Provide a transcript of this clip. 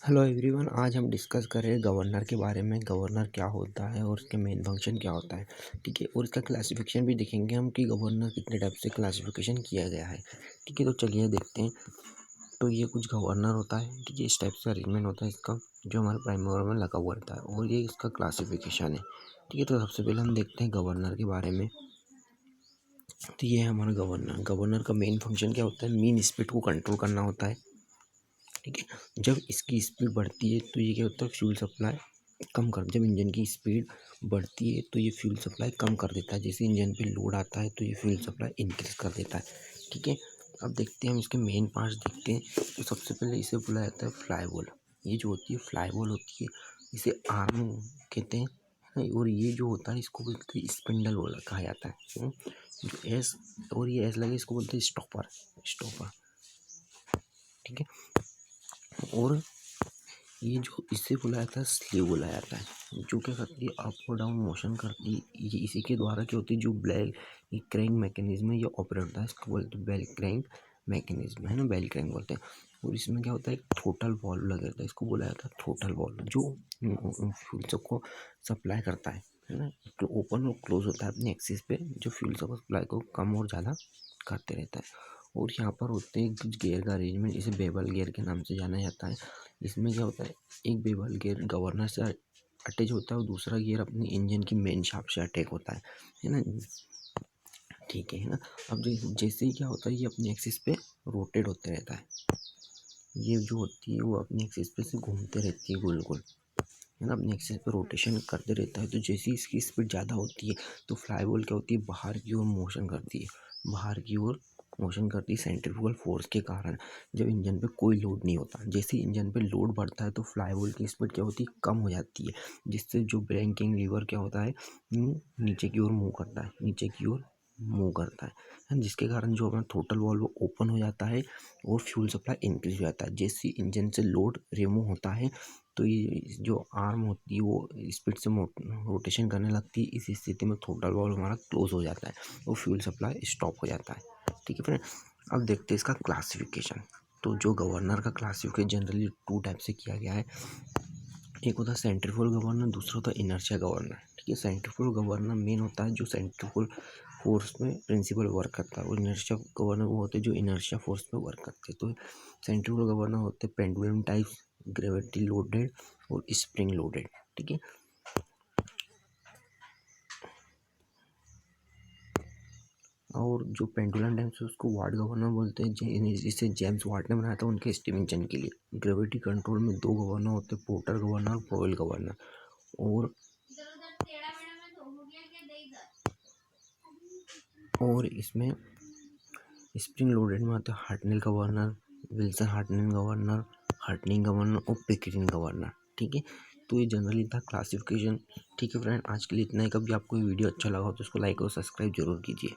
Hello everyone, आज हम discuss कर रहे हैं गवर्नर के बारे में। गवर्नर क्या होता है और उसके मेन फंक्शन क्या होता है, ठीक है। और इसका क्लासिफिकेशन भी देखेंगे हम कि गवर्नर कितने टाइप से क्लासिफिकेशन किया गया है, ठीक है। तो चलिए देखते हैं। तो ये कुछ गवर्नर होता है, ठीक है। इस टाइप से अरेंजमेंट होता है इसका, जो हमारे प्राइम मूवर में लगा हुआ रहता है, और ये इसका क्लासिफिकेशन है, ठीक है। तो सबसे पहले हम देखते हैं गवर्नर के बारे में। तो ये है हमारा गवर्नर। गवर्नर का मेन फंक्शन क्या होता है? मीन स्पीड को कंट्रोल करना होता है, ठीक है। जब इसकी स्पीड बढ़ती है तो ये क्या होता है? फ्यूल सप्लाई कम कर, जब इंजन की स्पीड बढ़ती है तो ये फ्यूल सप्लाई कम कर देता है। जैसे इंजन पे लोड आता है तो ये फ्यूल सप्लाई इंक्रीज कर देता है, ठीक है। अब देखते हैं हम इसके मेन पार्ट्स देखते हैं। तो सबसे पहले इसे बुलाया जाता है फ्लाई बॉल। ये जो होती है फ्लाई बॉल होती है, इसे आर्म कहते हैं, है ना? और ये जो होता है इसको बोलते हैं स्पिंडल बॉल कहा जाता है, जो एस, और ये एस लगे इसको बोलते हैं स्टॉपर। स्टॉपर, ठीक है। और ये जो इससे बुलाया जाता है स्लीव बुलाया जाता है, जो क्या करती है? अप और डाउन मोशन करती है। ये इसी के द्वारा क्या होती है? जो ब्लैक ये क्रैंक मैकेनिज्म है, ये ऑपरेट होता है। इसको बोलते हैं बेल क्रैंक मैकेनिज्म, है ना, बेल क्रैंक बोलते हैं। और इसमें क्या होता है? एक थ्रोटल वॉल्व लगा रहता है, इसको बुलाया जाता है थ्रोटल वॉल्व, जो फ्यूल को सप्लाई करता है ना। तो ओपन और क्लोज होता है अपने एक्सिस पे, जो फ्यूल सप्लाई को कम और ज़्यादा करते रहता है। और यहाँ पर होते हैं कुछ गियर का अरेंजमेंट, इसे बेवल गियर के नाम से जाना जाता है। इसमें क्या होता है? एक बेवल गियर गवर्नर से अटैच होता है और दूसरा गियर अपने इंजन की मेन शाफ्ट से अटैच होता है ना, ठीक है ना। अब जैसे ही क्या होता है, ये अपने एक्सिस पे रोटेट होते रहता है। ये जो होती है वो अपने एक्सिस पे से घूमते रहती है गोल गोल, है ना, अपने एक्सिस पे रोटेशन करते रहता है। तो जैसे ही इसकी स्पीड ज़्यादा होती है तो फ्लाई बॉल क्या होती है? बाहर की ओर मोशन करती है, बाहर की ओर मोशन करती है सेंट्रीफ्यूगल फोर्स के कारण, जब इंजन पे कोई लोड नहीं होता। जैसे ही इंजन पे लोड बढ़ता है तो फ्लाई बॉल की स्पीड क्या होती है? कम हो जाती है, जिससे जो ब्रेकिंग लीवर क्या होता है? नीचे की ओर मूव करता है, नीचे की ओर मूव करता है, जिसके कारण जो अपना टोटल वॉल्व ओपन हो जाता है और फ्यूल सप्लाई इंक्रीज हो जाता है। जैसे इंजन से लोड रिमूव होता है तो ये जो आर्म होती है वो स्पीड से रोटेशन करने लगती है। इस स्थिति में टोटल वॉल्व हमारा क्लोज हो जाता है और फ्यूल सप्लाई स्टॉप हो जाता है, ठीक है फ्रेंड। अब देखते हैं इसका क्लासिफिकेशन। तो जो गवर्नर का क्लासिफिकेशन जनरली टू टाइप से किया गया है। एक होता है सेंट्रीफ्यूगल गवर्नर, दूसरा होता है इनर्शिया गवर्नर, ठीक है। सेंट्रीफ्यूगल गवर्नर मेन होता है जो सेंट्रीफ्यूगल फोर्स में प्रिंसिपल वर्क करता है, और इनर्शिया गवर्नर वो होते हैं जो इनर्शिया फोर्स में वर्क करते हैं। तो सेंट्रीफ्यूगल गवर्नर होते हैं पेंडुलम टाइप, ग्रेविटी लोडेड और स्प्रिंग लोडेड, ठीक है। और जो पेंडुलम टाइप से उसको वाट गवर्नर बोलते हैं, जिसे जेम्स वाट ने बनाया था उनके स्टीम इंजन के लिए। ग्रेविटी कंट्रोल में दो गवर्नर होते हैं, पोर्टर गवर्नर और पॉवेल गवर्नर। और इसमें स्प्रिंग लोडेड में आते हैं Hartnell governor, Wilson Hartnell governor, heartening governor और पिकरिंग गवर्नर, ठीक है। तो ये जनरली था क्लासिफिकेशन, ठीक है फ्रेंड। आज के लिए इतना ही। कभी आपको ये वीडियो अच्छा लगा हो तो उसको लाइक और सब्सक्राइब जरूर कीजिए।